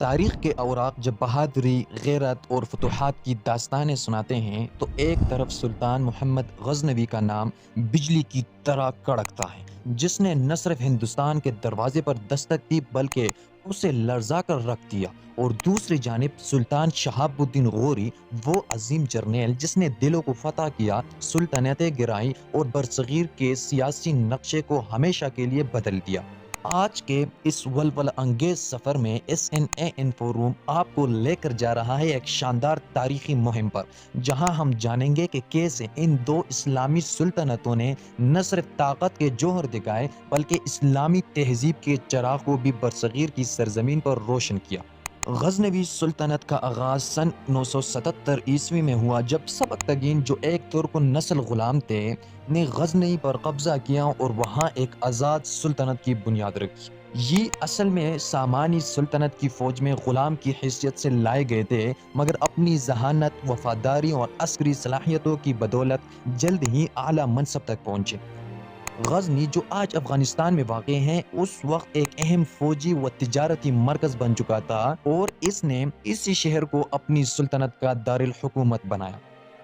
تاریخ کے اوراق جب بہادری، غیرت اور فتوحات کی داستانیں سناتے ہیں تو ایک طرف سلطان محمد غزنوی کا نام بجلی کی طرح کڑکتا ہے، جس نے نہ صرف ہندوستان کے دروازے پر دستک دی بلکہ اسے لرزا کر رکھ دیا، اور دوسری جانب سلطان شہاب الدین غوری، وہ عظیم جرنیل جس نے دلوں کو فتح کیا، سلطنتیں گرائی اور برصغیر کے سیاسی نقشے کو ہمیشہ کے لیے بدل دیا۔ آج کے اس ولولہ انگیز سفر میں ایس این اے انفو روم آپ کو لے کر جا رہا ہے ایک شاندار تاریخی مہم پر، جہاں ہم جانیں گے کہ کیسے ان دو اسلامی سلطنتوں نے نہ صرف طاقت کے جوہر دکھائے بلکہ اسلامی تہذیب کے چراغ کو بھی برصغیر کی سرزمین پر روشن کیا۔ غزنوی سلطنت کا آغاز سن 977 میں ہوا، جب سبکتگین، جو ایک ترک نسل غلام تھے، نے غزنی پر قبضہ کیا اور وہاں ایک آزاد سلطنت کی بنیاد رکھی۔ یہ اصل میں سامانی سلطنت کی فوج میں غلام کی حیثیت سے لائے گئے تھے، مگر اپنی ذہانت، وفاداری اور عسکری صلاحیتوں کی بدولت جلد ہی اعلیٰ منصب تک پہنچے۔ غزنی، جو آج افغانستان میں واقع ہے، اس وقت ایک اہم فوجی و تجارتی مرکز بن چکا تھا اور اس نے اسی شہر کو اپنی سلطنت کا دارالحکومت بنایا۔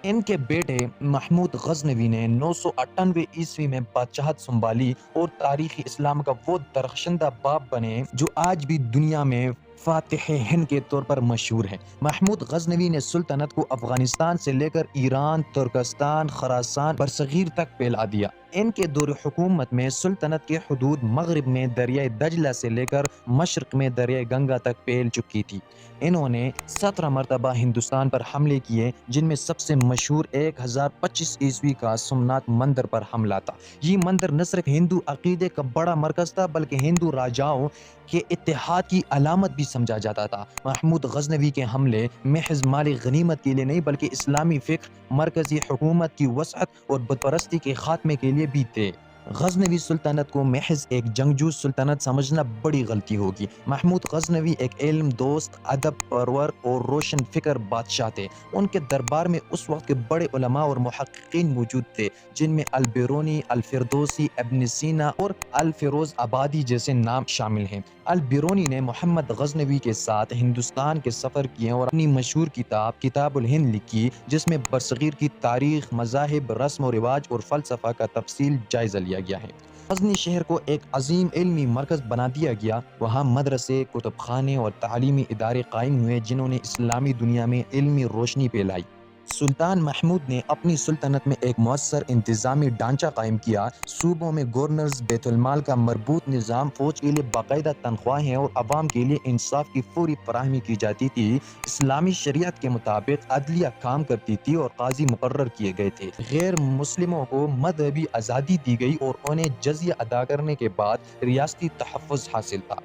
ان کے بیٹے محمود غزنوی نے 998 میں بادشاہت سنبھالی اور تاریخ اسلام کا وہ درخشندہ باب بنے جو آج بھی دنیا میں فاتح ہند کے طور پر مشہور ہے۔ محمود غزنوی نے سلطنت کو افغانستان سے لے کر ایران، ترکستان، خراسان، برصغیر تک پھیلا دیا۔ ان کے دور حکومت میں سلطنت کے حدود مغرب میں دریائے دجلہ سے لے کر مشرق میں دریائے گنگا تک پھیل چکی تھی۔ انہوں نے 17 مرتبہ ہندوستان پر حملے کیے، جن میں سب سے مشہور 1025 کا سومناتھ مندر پر حملہ تھا۔ یہ مندر نہ صرف ہندو عقیدے کا بڑا مرکز تھا بلکہ ہندو راجاؤں کے اتحاد کی علامت بھی سمجھا جاتا تھا۔ محمود غزنوی کے حملے محض مالی غنیمت کے لیے نہیں بلکہ اسلامی فکر، مرکزی حکومت کی وسعت اور بت پرستی کے خاتمے کے لیے بھی تھے۔ غزنوی سلطنت کو محض ایک جنگجو سلطنت سمجھنا بڑی غلطی ہوگی۔ محمود غزنوی ایک علم دوست، ادب پرور اور روشن فکر بادشاہ تھے۔ ان کے دربار میں اس وقت کے بڑے علماء اور محققین موجود تھے، جن میں البیرونی، الفردوسی، ابن سینا اور الفیروز آبادی جیسے نام شامل ہیں۔ البیرونی نے محمد غزنوی کے ساتھ ہندوستان کے سفر کیے اور اپنی مشہور کتاب کتاب الہند لکھی، جس میں برصغیر کی تاریخ، مذاہب، رسم و رواج اور فلسفہ کا تفصیل جائزہ لیا گیا ہے۔ غزنی شہر کو ایک عظیم علمی مرکز بنا دیا گیا۔ وہاں مدرسے، کتب خانے اور تعلیمی ادارے قائم ہوئے جنہوں نے اسلامی دنیا میں علمی روشنی پھیلائی۔ سلطان محمود نے اپنی سلطنت میں ایک مؤثر انتظامی ڈھانچہ قائم کیا۔ صوبوں میں گورنرز، بیت المال کا مربوط نظام، فوج کے لیے باقاعدہ تنخواہیں اور عوام کے لیے انصاف کی فوری فراہمی کی جاتی تھی۔ اسلامی شریعت کے مطابق عدلیہ کام کرتی تھی اور قاضی مقرر کیے گئے تھے۔ غیر مسلموں کو مذہبی آزادی دی گئی اور انہیں جزیہ ادا کرنے کے بعد ریاستی تحفظ حاصل تھا۔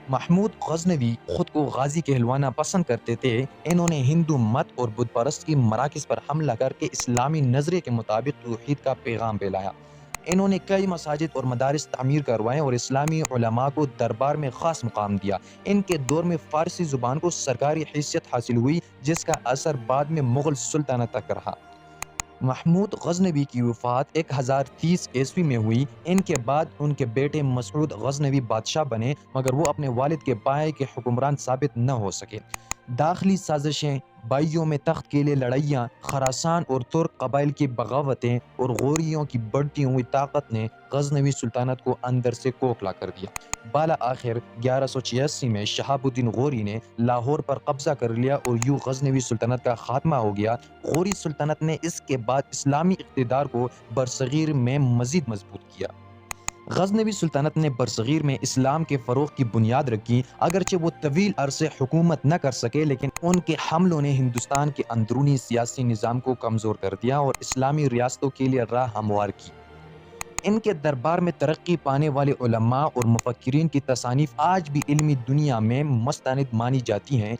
محمود غزنوی خود کو غازی کہلوانا پسند کرتے تھے۔ انہوں نے ہندو مت اور بت پرست کی مراکز پر حملہ کر کے اسلامی نظریے کے مطابق توحید کا پیغام پھیلایا۔ انہوں نے کئی مساجد اور مدارس تعمیر کروائے اور اسلامی علماء کو دربار میں خاص مقام دیا۔ ان کے دور میں فارسی زبان کو سرکاری حیثیت حاصل ہوئی، جس کا اثر بعد میں مغل سلطنت تک رہا۔ محمود غزنوی کی وفات 1030 میں ہوئی۔ ان کے بعد ان کے بیٹے مسعود غزنوی بادشاہ بنے، مگر وہ اپنے والد کے بائیں کے حکمران ثابت نہ ہو سکے۔ داخلی سازشیں، بائیوں میں تخت کے لیے لڑائیاں، خراسان اور ترک قبائل کی بغاوتیں اور غوریوں کی بڑھتی ہوئی طاقت نے غزنوی سلطنت کو اندر سے کھوکھلا کر دیا۔ بالآخر 1186 میں شہاب الدین غوری نے لاہور پر قبضہ کر لیا اور یوں غزنوی سلطنت کا خاتمہ ہو گیا۔ غوری سلطنت نے اس کے بعد اسلامی اقتدار کو برصغیر میں مزید مضبوط کیا۔ غزنوی سلطنت نے برصغیر میں اسلام کے فروغ کی بنیاد رکھی۔ اگرچہ وہ طویل عرصے حکومت نہ کر سکے، لیکن ان کے حملوں نے ہندوستان کے اندرونی سیاسی نظام کو کمزور کر دیا اور اسلامی ریاستوں کے لیے راہ ہموار کی۔ ان کے دربار میں ترقی پانے والے علماء اور مفکرین کی تصانیف آج بھی علمی دنیا میں مستند مانی جاتی ہیں۔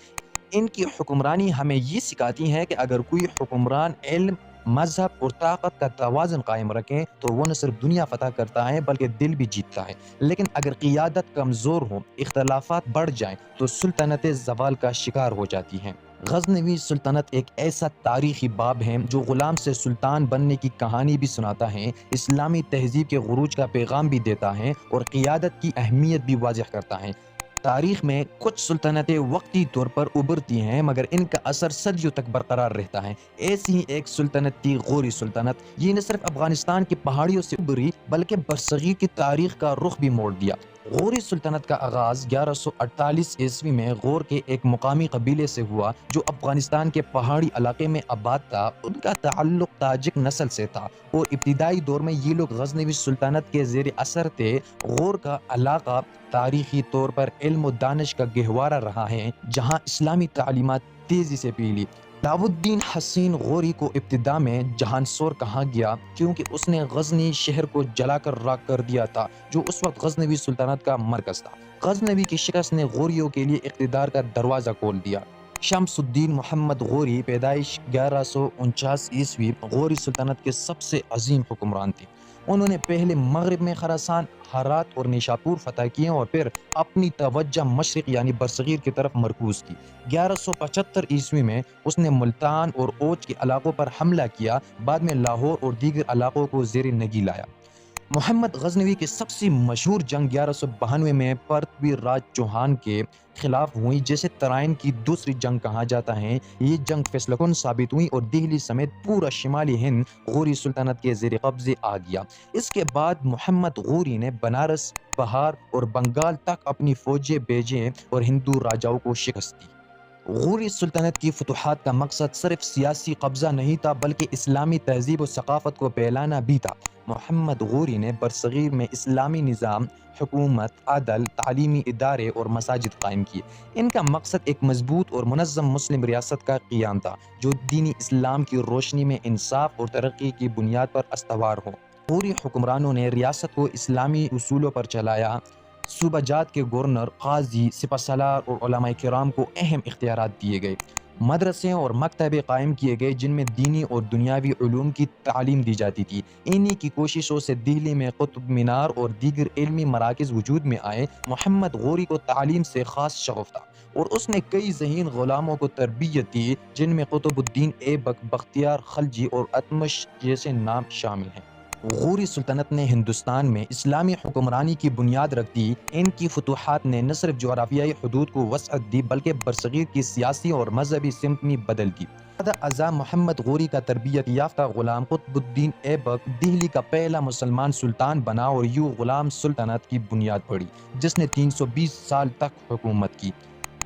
ان کی حکمرانی ہمیں یہ سکھاتی ہے کہ اگر کوئی حکمران علم، مذہب اور طاقت کا توازن قائم رکھیں تو وہ نہ صرف دنیا فتح کرتا ہے بلکہ دل بھی جیتتا ہے۔ لیکن اگر قیادت کمزور ہو، اختلافات بڑھ جائیں تو سلطنتیں زوال کا شکار ہو جاتی ہیں۔ غزنوی سلطنت ایک ایسا تاریخی باب ہے جو غلام سے سلطان بننے کی کہانی بھی سناتا ہے، اسلامی تہذیب کے عروج کا پیغام بھی دیتا ہے اور قیادت کی اہمیت بھی واضح کرتا ہے۔ تاریخ میں کچھ سلطنتیں وقتی طور پر ابھرتی ہیں مگر ان کا اثر صدیوں تک برقرار رہتا ہے۔ ایسی ہی ایک سلطنت تھی غوری سلطنت۔ یہ نہ صرف افغانستان کی پہاڑیوں سے ابھری بلکہ برصغیر کی تاریخ کا رخ بھی موڑ دیا۔ غوری سلطنت کا آغاز 1148 میں غور کے ایک مقامی قبیلے سے ہوا جو افغانستان کے پہاڑی علاقے میں آباد تھا۔ ان کا تعلق تاجک نسل سے تھا اور ابتدائی دور میں یہ لوگ غزنوی سلطنت کے زیر اثر تھے۔ غور کا علاقہ تاریخی طور پر علم و دانش کا گہوارہ رہا ہے جہاں اسلامی تعلیمات تیزی سے پھیلی۔ علاؤ الدین حسین غوری کو ابتدا میں جہان سور کہا گیا کیونکہ اس نے غزنی شہر کو جلا کر راکھ کر دیا تھا جو اس وقت غزنوی سلطنت کا مرکز تھا۔ غزنوی کی شکست نے غوریوں کے لیے اقتدار کا دروازہ کھول دیا۔ شمس الدین محمد غوری پیدائش 1149 غوری سلطنت کے سب سے عظیم حکمران تھے۔ انہوں نے پہلے مغرب میں خراسان، ہرات اور نیشاپور فتح کیے اور پھر اپنی توجہ مشرق یعنی برصغیر کی طرف مرکوز کی۔ 1175 میں اس نے ملتان اور اوچ کے علاقوں پر حملہ کیا، بعد میں لاہور اور دیگر علاقوں کو زیر نگی لایا۔ محمد غزنوی کی سب سے مشہور جنگ 1192 میں پرتوی راج چوہان کے خلاف ہوئی جسے ترائن کی دوسری جنگ کہا جاتا ہے۔ یہ جنگ فیصلہ کن ثابت ہوئی اور دہلی سمیت پورا شمالی ہند غوری سلطنت کے زیر قبضے آ گیا۔ اس کے بعد محمد غوری نے بنارس، بہار اور بنگال تک اپنی فوجیں بھیجیں اور ہندو راجاؤں کو شکست دی۔ غوری سلطنت کی فتوحات کا مقصد صرف سیاسی قبضہ نہیں تھا بلکہ اسلامی تہذیب و ثقافت کو پھیلانا بھی تھا۔ محمد غوری نے برصغیر میں اسلامی نظام، حکومت، عدل، تعلیمی ادارے اور مساجد قائم کیے۔ ان کا مقصد ایک مضبوط اور منظم مسلم ریاست کا قیام تھا جو دینی اسلام کی روشنی میں انصاف اور ترقی کی بنیاد پر استوار ہو۔ غوری حکمرانوں نے ریاست کو اسلامی اصولوں پر چلایا۔ صوبہ جات کے گورنر، قاضی، سپہ سالار اور علماء کرام کو اہم اختیارات دیے گئے۔ مدرسے اور مکتبے قائم کیے گئے جن میں دینی اور دنیاوی علوم کی تعلیم دی جاتی تھی۔ انہی کی کوششوں سے دہلی میں قطب مینار اور دیگر علمی مراکز وجود میں آئے۔ محمد غوری کو تعلیم سے خاص شغف تھا اور اس نے کئی ذہین غلاموں کو تربیت دی جن میں قطب الدین ایبک، بختیار خلجی اور اتمش جیسے نام شامل ہیں۔ غوری سلطنت نے ہندوستان میں اسلامی حکمرانی کی بنیاد رکھ دی۔ ان کی فتوحات نے نہ صرف جغرافیائی حدود کو وسعت دی بلکہ برصغیر کی سیاسی اور مذہبی سمت بھی بدل دی۔ زیادہ ازاں محمد غوری کا تربیت یافتہ غلام قطب الدین ایبک دہلی کا پہلا مسلمان سلطان بنا اور یوں غلام سلطنت کی بنیاد پڑی جس نے 320 سال تک حکومت کی۔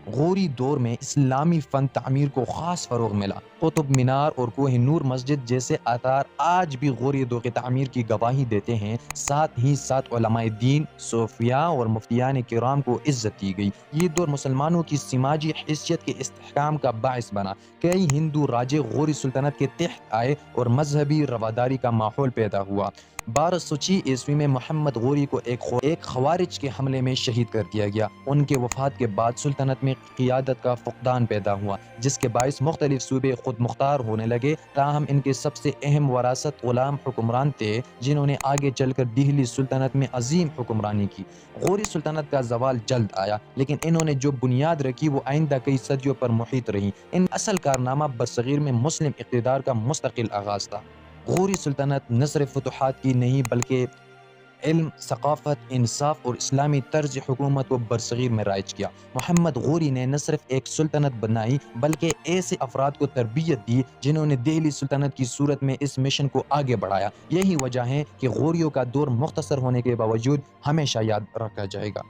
غوری دور میں اسلامی فن تعمیر کو خاص فروغ ملا۔ قطب مینار اور کوہ نور مسجد جیسے آثار آج بھی غوری دور کی تعمیر کی گواہی دیتے ہیں۔ ساتھ ہی ساتھ علماء دین، صوفیاء اور مفتیان کرام کو عزت دی گئی۔ یہ دور مسلمانوں کی سماجی حیثیت کے استحکام کا باعث بنا۔ کئی ہندو راجے غوری سلطنت کے تحت آئے اور مذہبی رواداری کا ماحول پیدا ہوا۔ 1206 میں محمد غوری کو ایک خوارج کے حملے میں شہید کر دیا گیا۔ ان کے وفات کے بعد سلطنت میں قیادت کا فقدان پیدا ہوا جس کے باعث مختلف صوبے خود مختار ہونے لگے۔ تاہم ان کے سب سے اہم وراثت غلام حکمران تھے جنہوں نے آگے چل کر دہلی سلطنت میں عظیم حکمرانی کی۔ غوری سلطنت کا زوال جلد آیا لیکن انہوں نے جو بنیاد رکھی وہ آئندہ کئی صدیوں پر محیط رہی۔ ان اصل کارنامہ برصغیر میں مسلم اقتدار کا مستقل آغاز تھا۔ غوری سلطنت نہ صرف فتوحات کی نہیں بلکہ علم، ثقافت، انصاف اور اسلامی طرز حکومت کو برصغیر میں رائج کیا۔ محمد غوری نے نہ صرف ایک سلطنت بنائی بلکہ ایسے افراد کو تربیت دی جنہوں نے دہلی سلطنت کی صورت میں اس مشن کو آگے بڑھایا۔ یہی وجہ ہے کہ غوریوں کا دور مختصر ہونے کے باوجود ہمیشہ یاد رکھا جائے گا۔